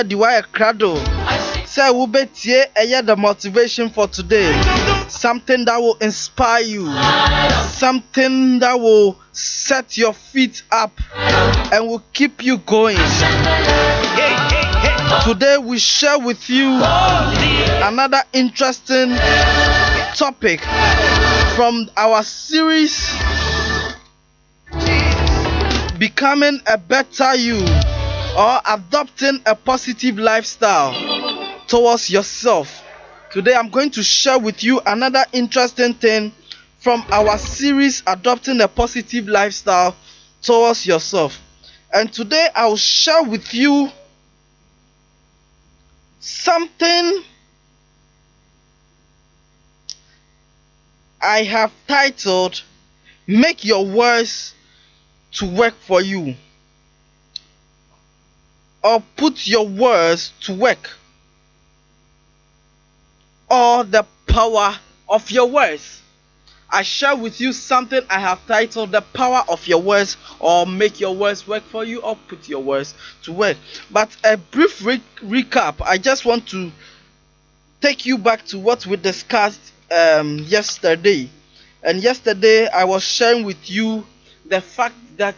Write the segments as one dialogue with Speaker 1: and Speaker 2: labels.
Speaker 1: Diwaya Krado. Say we betie the motivation for today. Something that will inspire you. Something that will set your feet up and will keep you going. Today we share with you another interesting topic from our series Becoming a Better You, or adopting a positive lifestyle towards yourself. Today I'm going to share with you another interesting thing from our series Adopting a Positive Lifestyle Towards Yourself. And today I'll share with you something I have titled Make Your Words to Work for You, or Put Your Words to Work, or the power of your words. I share with you something I have titled The Power of Your Words, or Make Your Words Work for You, or Put Your Words to Work. But a brief recap, I just want to take you back to what we discussed yesterday. And yesterday I was sharing with you the fact that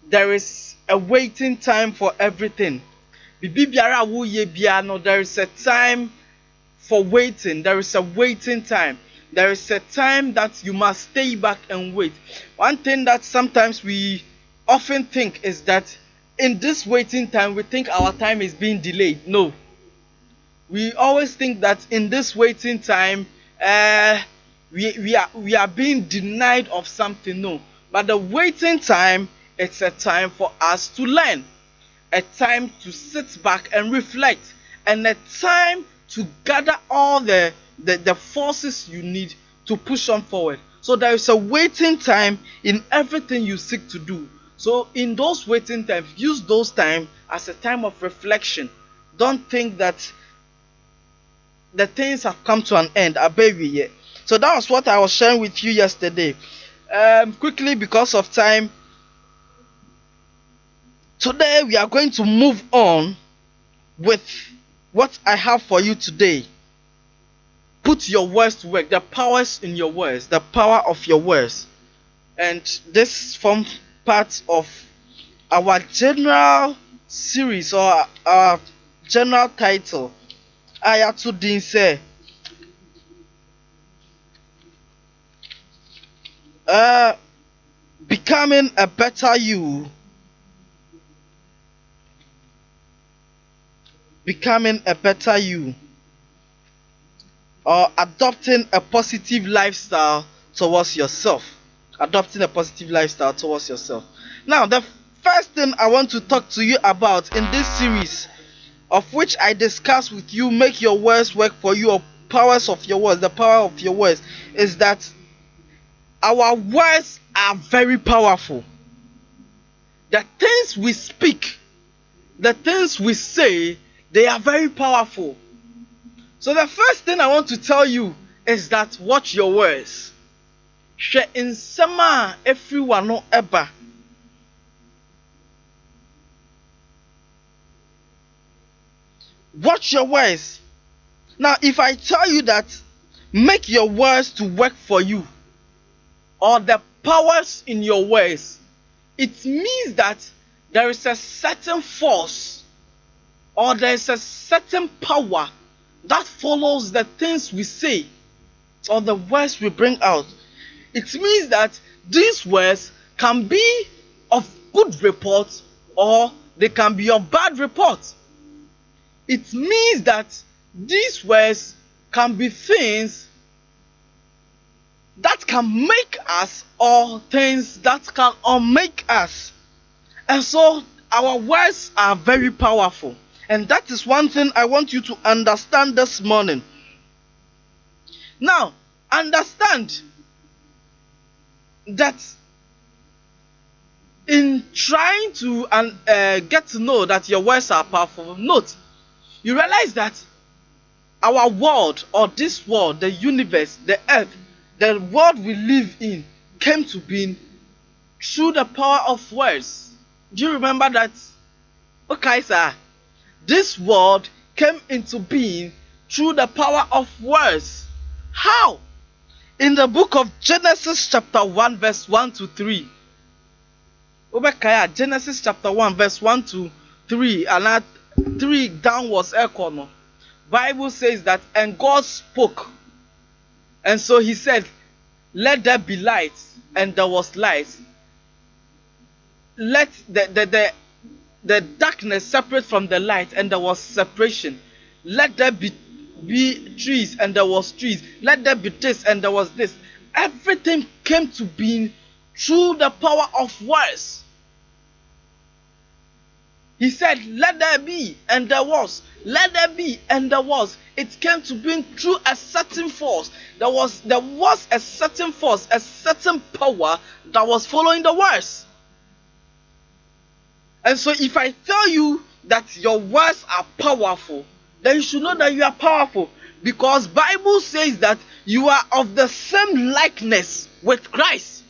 Speaker 1: there is a waiting time for everything. There is a time for waiting. There is a waiting time. There is a time that you must stay back and wait. One thing that sometimes we often think is that in this waiting time we think our time is being delayed. No. We always think that in this waiting time we are being denied of something. No. But the waiting time, it's a time for us to learn. A time to sit back and reflect. And a time to gather all the forces you need to push on forward. So there is a waiting time in everything you seek to do. So in those waiting times, use those time as a time of reflection. Don't think that the things have come to an end. Yet. So that was what I was sharing with you yesterday. Quickly, because of time, today we are going to move on with what I have for you today. Put your words to work. The powers in your words. The power of your words. And this forms part of our general series, or our general title. Ayatu Din say, Becoming a Better You. Becoming a Better You, or adopting a positive lifestyle towards yourself. Adopting a positive lifestyle towards yourself. Now, the first thing I want to talk to you about in this series, of which I discuss with you, Make Your Words Work for You, or powers of your words, the power of your words, is that our words are very powerful. The things we speak, the things we say, they are very powerful. So the first thing I want to tell you is that watch your words. Share in summer everyone no ever. Watch your words. Now, if I tell you that make your words to work for you, or the powers in your words, it means that there is a certain force, or there is a certain power that follows the things we say, or the words we bring out. It means that these words can be of good report, or they can be of bad report. It means that these words can be things that can make us, or things that can unmake us. And so our words are very powerful. And that is one thing I want you to understand this morning. Now, understand that in trying to get to know that your words are powerful, note, you realize that our world, or this world, the universe, the earth, the world we live in, came to being through the power of words. Do you remember that? Okay, sir. This world came into being through the power of words. How? In the book of Genesis chapter 1 verse 1 to 3. Genesis chapter 1 verse 1 to 3 and 3 downwards. Bible says that, and God spoke, and so he said, let there be light, and there was light. Let the darkness separate from the light, and there was separation. Let there be trees, and there was trees. Let there be this, and there was this. Everything came to being through the power of words. He said, let there be, and there was. Let there be, and there was. It came to being through a certain force. There was a certain force, a certain power that was following the words. And so if I tell you that your words are powerful, then you should know that you are powerful. Because Bible says that you are of the same likeness with Christ.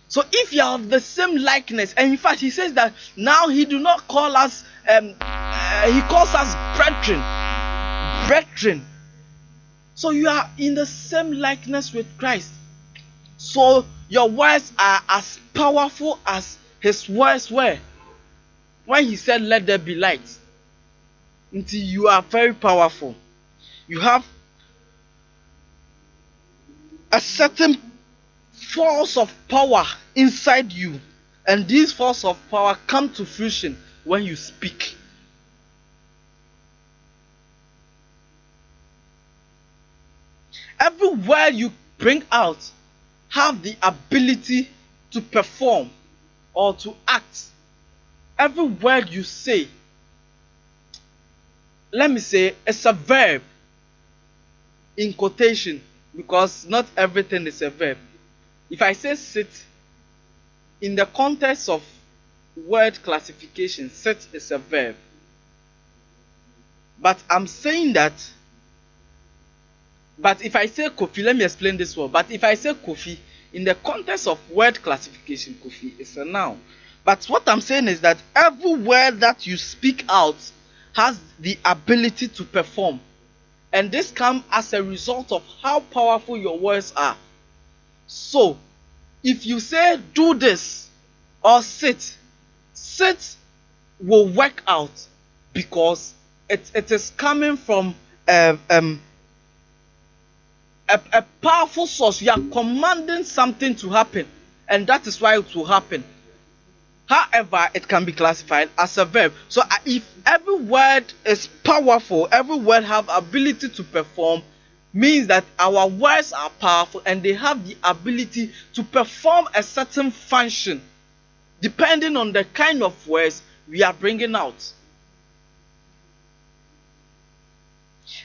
Speaker 1: So if you are of the same likeness, and in fact he says that now he do not call us, he calls us brethren. Brethren. So you are in the same likeness with Christ. So your words are as powerful as his words were. When he said, let there be light. Until you are very powerful. You have a certain force of power inside you, and this force of power come to fruition when you speak. Every word you bring out have the ability to perform or to act. Every word you say, let me say, it's a verb in quotation, because not everything is a verb. If I say sit, in the context of word classification, sit is a verb. But I'm saying that, but if I say Kofi, let me explain this word. But if I say Kofi, in the context of word classification, Kofi is a noun. But what I'm saying is that every word that you speak out has the ability to perform. And this comes as a result of how powerful your words are. So, if you say do this or sit will work out because it is coming from a powerful source. You are commanding something to happen, and that is why it will happen. However, it can be classified as a verb. So if every word is powerful, every word have ability to perform, means that our words are powerful and they have the ability to perform a certain function depending on the kind of words we are bringing out.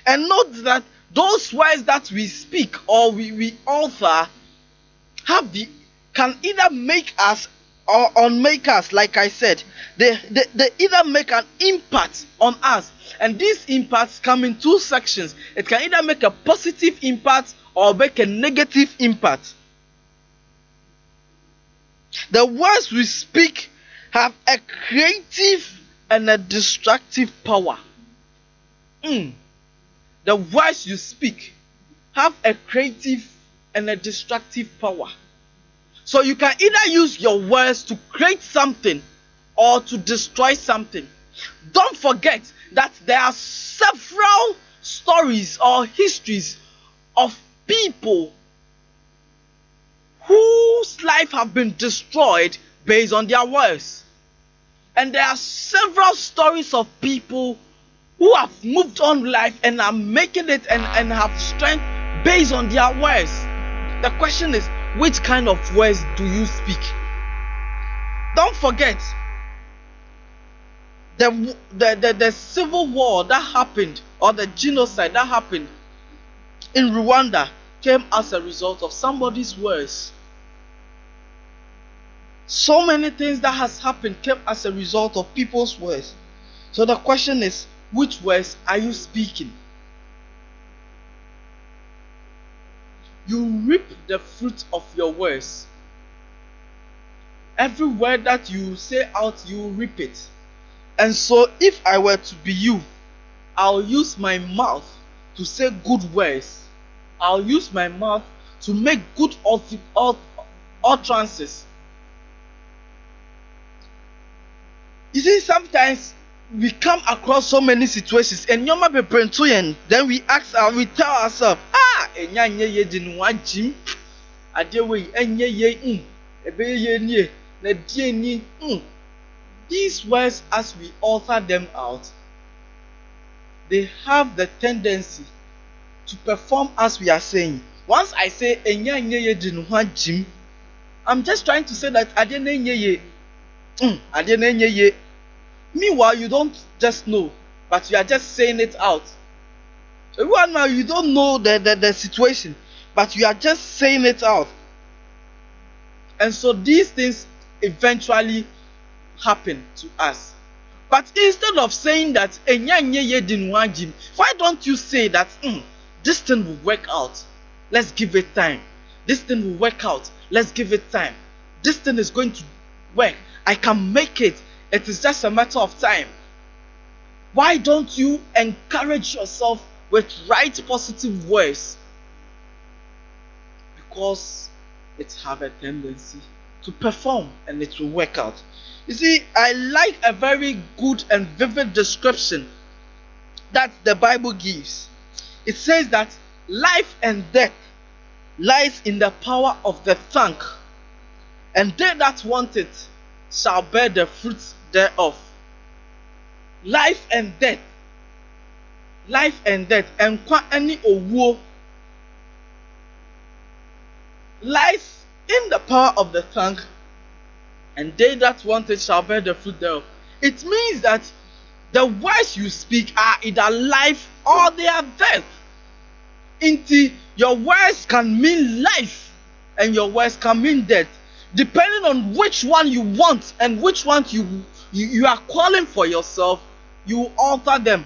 Speaker 1: And note that those words that we speak or we author can either make us or unmake us. Like I said, they either make an impact on us, and these impacts come in two sections. It can either make a positive impact or make a negative impact. The words we speak have a creative and a destructive power. The words you speak have a creative and a destructive power. So you can either use your words to create something or to destroy something. Don't forget that there are several stories or histories of people whose life have been destroyed based on their words. And there are several stories of people who have moved on life and are making it and have strength based on their words. The question is, which kind of words do you speak? Don't forget, the civil war that happened, or the genocide that happened in Rwanda, came as a result of somebody's words. So many things that has happened came as a result of people's words. So the question is, which words are you speaking? You reap the fruit of your words. Every word that you say out, you reap it. And so, if I were to be you, I'll use my mouth to say good words. I'll use my mouth to make good utterances. You see, sometimes we come across so many situations and then we tell ourselves, these words, as we alter them out, they have the tendency to perform as we are saying. Once I say I'm just trying to say that meanwhile, you don't just know, but you are just saying it out. Everyone now, you don't know the situation, but you are just saying it out. And so these things eventually happen to us. But instead of saying that, why don't you say that this thing will work out? Let's give it time. This thing will work out. Let's give it time. This thing is going to work. I can make it. It is just a matter of time. Why don't you encourage yourself with right positive words? Because it have a tendency to perform and it will work out. You see, I like a very good and vivid description that the Bible gives. It says that life and death lies in the power of the tongue, and they that want it shall bear the fruits thereof. Life and death. Life and death. Enkwa any owuo. Lies in the power of the tongue, and they that want it shall bear the fruit thereof. It means that the words you speak are either life or they are death. Your words can mean life and your words can mean death, depending on which one you want and which one you are calling for yourself. You alter them.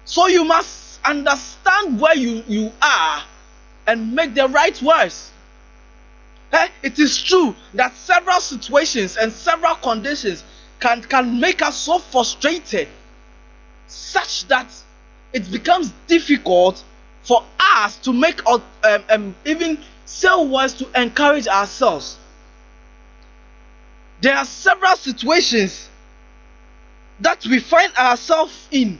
Speaker 1: So you must understand where you are and make the right words. It is true that several situations and several conditions can make us so frustrated, such that it becomes difficult for us to make even say words to encourage ourselves. There are several situations that we find ourselves in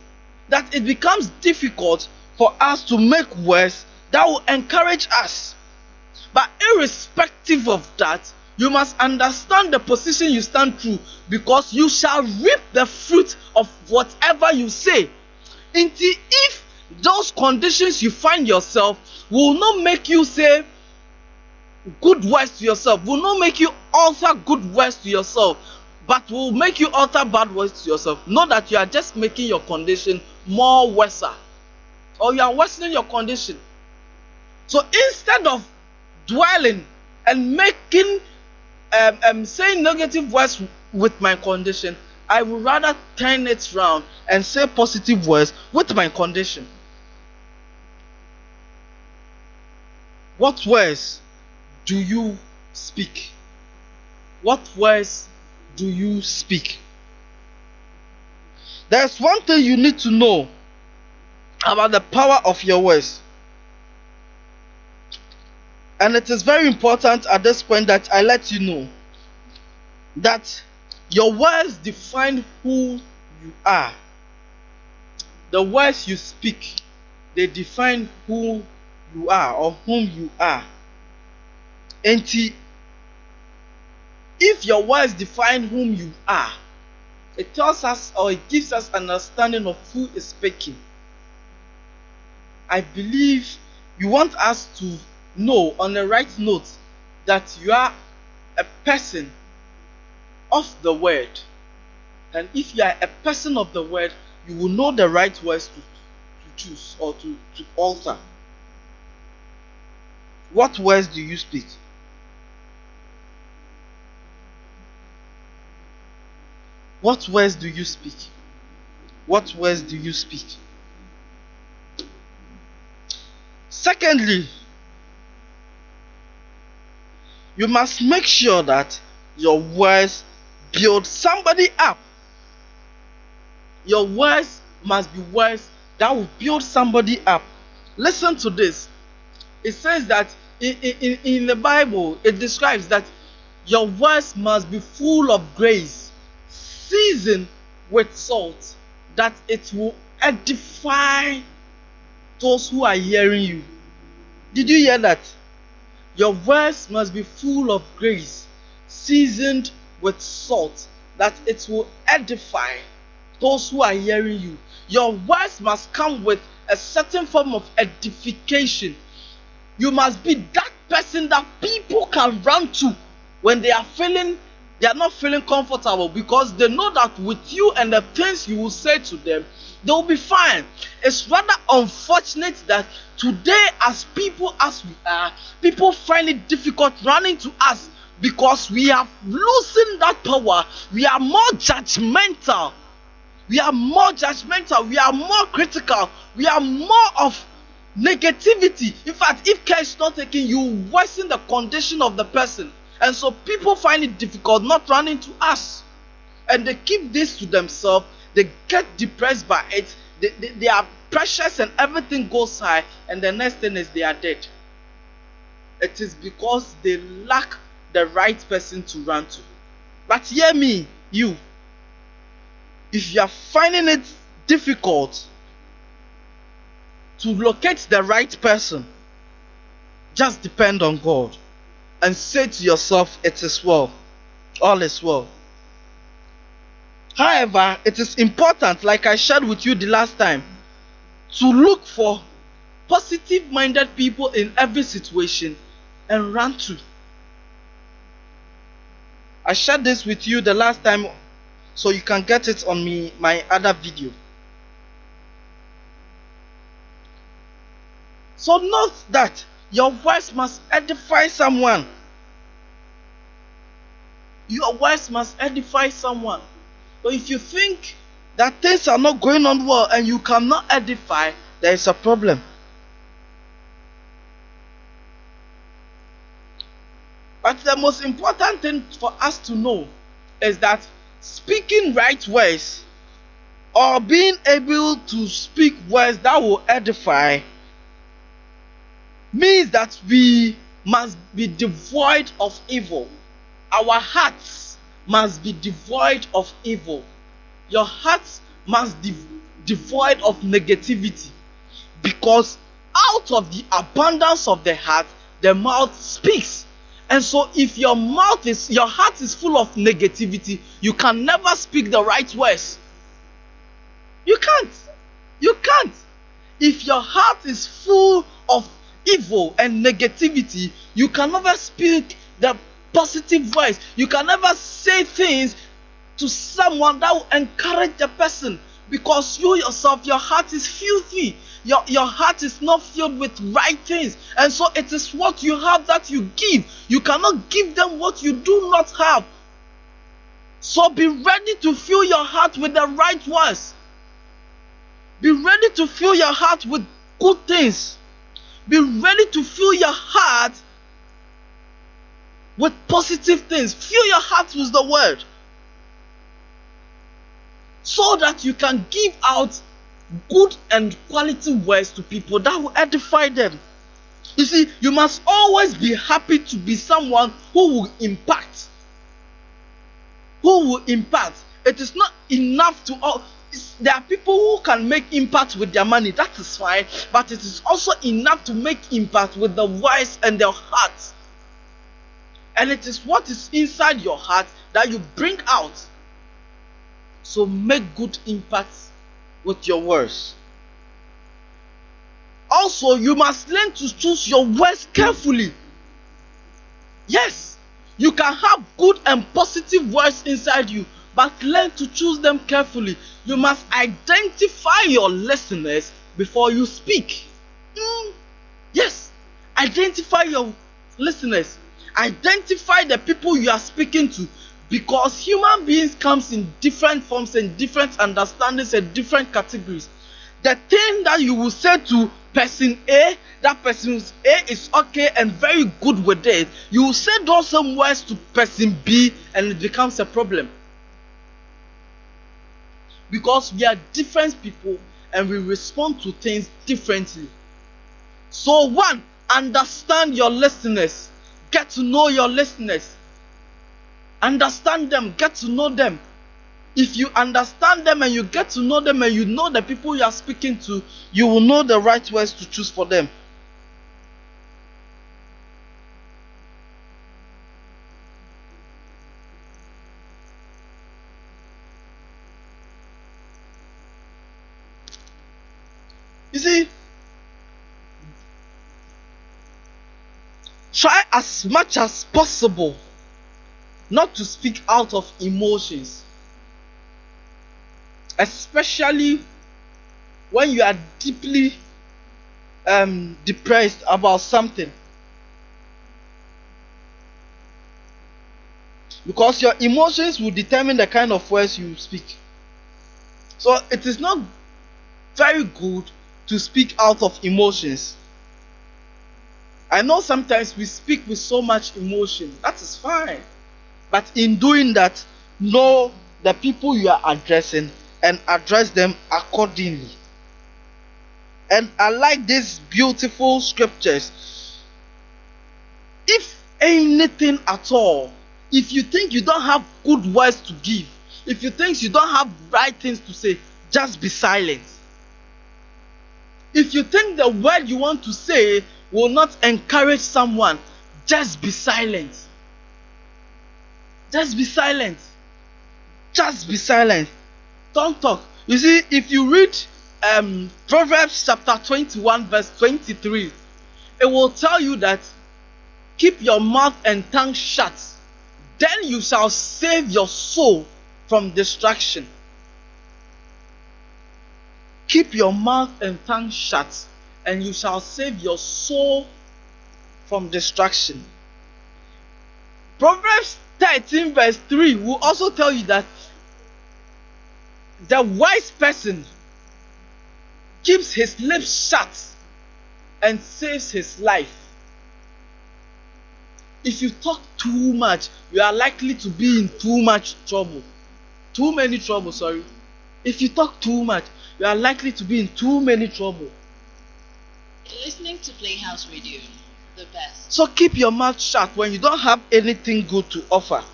Speaker 1: that it becomes difficult for us to make words that will encourage us. But irrespective of that, you must understand the position you stand through, because you shall reap the fruit of whatever you say. Until if those conditions you find yourself will not make you say good words to yourself, will not make you alter good words to yourself, but will make you alter bad words to yourself, know that you are just making your condition more worse, or you are worsening your condition. So instead of dwelling and making saying negative words with my condition, I would rather turn it round and say positive words with my condition. What words do you speak? What words do you speak? There's one thing you need to know about the power of your words. And it is very important at this point that I let you know that your words define who you are. The words you speak, they define who you are or whom you are. And if your words define whom you are, it tells us, or it gives us an understanding of who is speaking. I believe you want us to know on the right note that you are a person of the word. And if you are a person of the word, you will know the right words to choose or to alter. What words do you speak? What words do you speak? What words do you speak? Secondly, You must make sure that your words build somebody up. Your words must be words that will build somebody up. Listen to this. It says that in the Bible, it describes that your words must be full of grace, seasoned with salt, that it will edify those who are hearing you. Did you hear that? Your words must be full of grace, seasoned with salt, that it will edify those who are hearing you. Your words must come with a certain form of edification. You must be that person that people can run to when they are not feeling comfortable, because they know that with you and the things you will say to them, they will be fine. It's rather unfortunate that today, as people as we are, people find it difficult running to us because we have loosened that power. We are more judgmental. We are more critical. We are more of negativity. In fact, if care is not taken, you worsen the condition of the person. And so people find it difficult not running to us. And they keep this to themselves. They get depressed by it. They are precious and everything goes high. And the next thing is they are dead. It is because they lack the right person to run to. But hear me, you. If you are finding it difficult to locate the right person, just depend on God and say to yourself, it is well. All is well. However, it is important, like I shared with you the last time, to look for positive-minded people in every situation and run to. I shared this with you the last time, so you can get it on my other video. So note that your words must edify someone. Your words must edify someone. But if you think that things are not going on well and you cannot edify, there is a problem. But the most important thing for us to know is that speaking right words, or being able to speak words that will edify, means that we must be devoid of evil. Our hearts must be devoid of evil. Your hearts must be devoid of negativity, because out of the abundance of the heart, the mouth speaks. And so if your heart is full of negativity, you can never speak the right words. You can't. If your heart is full of evil and negativity, you can never speak the positive words. You can never say things to someone that will encourage the person, because you yourself, your heart is filthy. Your heart is not filled with right things. And so it is what you have that you give. You cannot give them what you do not have. So be ready to fill your heart with the right words. Be ready to fill your heart with good things. Be ready to fill your heart with positive things. Fill your heart with the word, so that you can give out good and quality words to people that will edify them. You see, you must always be happy to be someone who will impact. It is not enough to there are people who can make impact with their money. That is fine. But it is also enough to make impact with the words and their hearts. And it is what is inside your heart that you bring out. So make good impact with your words. Also, you must learn to choose your words carefully. Yes, you can have good and positive words inside you, but learn to choose them carefully. You must identify your listeners before you speak. Yes, identify your listeners. Identify the people you are speaking to, because human beings comes in different forms and different understandings and different categories. The thing that you will say to person A, that person A is okay and very good with it, you will say those same words to person B and it becomes a problem. Because we are different people and we respond to things differently. So one, understand your listeners. Get to know your listeners. Understand them, get to know them. If you understand them and you get to know them and you know the people you are speaking to, you will know the right words to choose for them. You see, try as much as possible not to speak out of emotions, especially when you are deeply depressed about something, because your emotions will determine the kind of words you speak. So it is not very good to speak out of emotions. I know sometimes we speak with so much emotion, that is fine, but in doing that, know the people you are addressing and address them accordingly. And I like these beautiful scriptures. If anything at all, if you think you don't have good words to give, if you think you don't have right things to say, just be silent. If you think the word you want to say will not encourage someone, just be silent. Just be silent. Just be silent. Don't talk. You see, if you read Proverbs chapter 21 verse 23, it will tell you that keep your mouth and tongue shut, then you shall save your soul from destruction. Keep your mouth and tongue shut, and you shall save your soul from destruction. Proverbs 13 verse 3 will also tell you that the wise person keeps his lips shut and saves his life. If you talk too much, you are likely to be in too much trouble. Too many trouble, sorry. If you talk too much, you are likely to be in too many trouble.
Speaker 2: Listening to Playhouse Radio, the best.
Speaker 1: So keep your mouth shut when you don't have anything good to offer.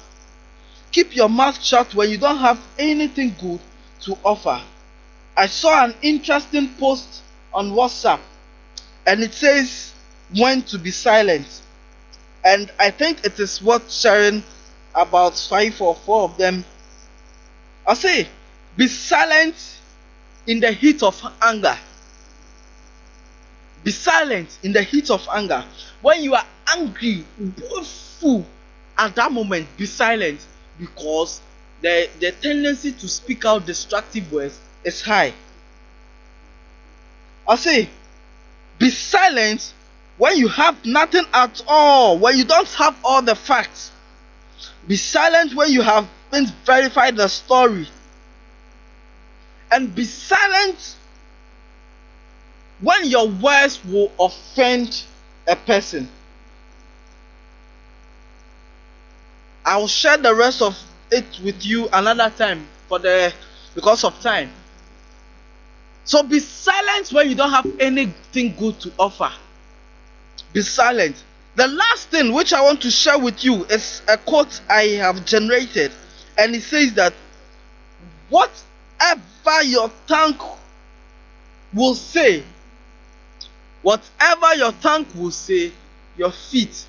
Speaker 1: Keep your mouth shut when you don't have anything good to offer. I saw an interesting post on WhatsApp and it says when to be silent. And I think it is worth sharing about 5 or 4 of them. I say, be silent in the heat of anger. Be silent in the heat of anger. When you are angry, full at that moment, be silent, because the tendency to speak out destructive words is high. I say, be silent when you have nothing at all, when you don't have all the facts. Be silent when you haven't verified the story. And be silent when your words will offend a person. I will share the rest of it with you another time because of time. So be silent when you don't have anything good to offer. Be silent. The last thing which I want to share with you is a quote I have generated, and it says that whatever your tongue will say, your feet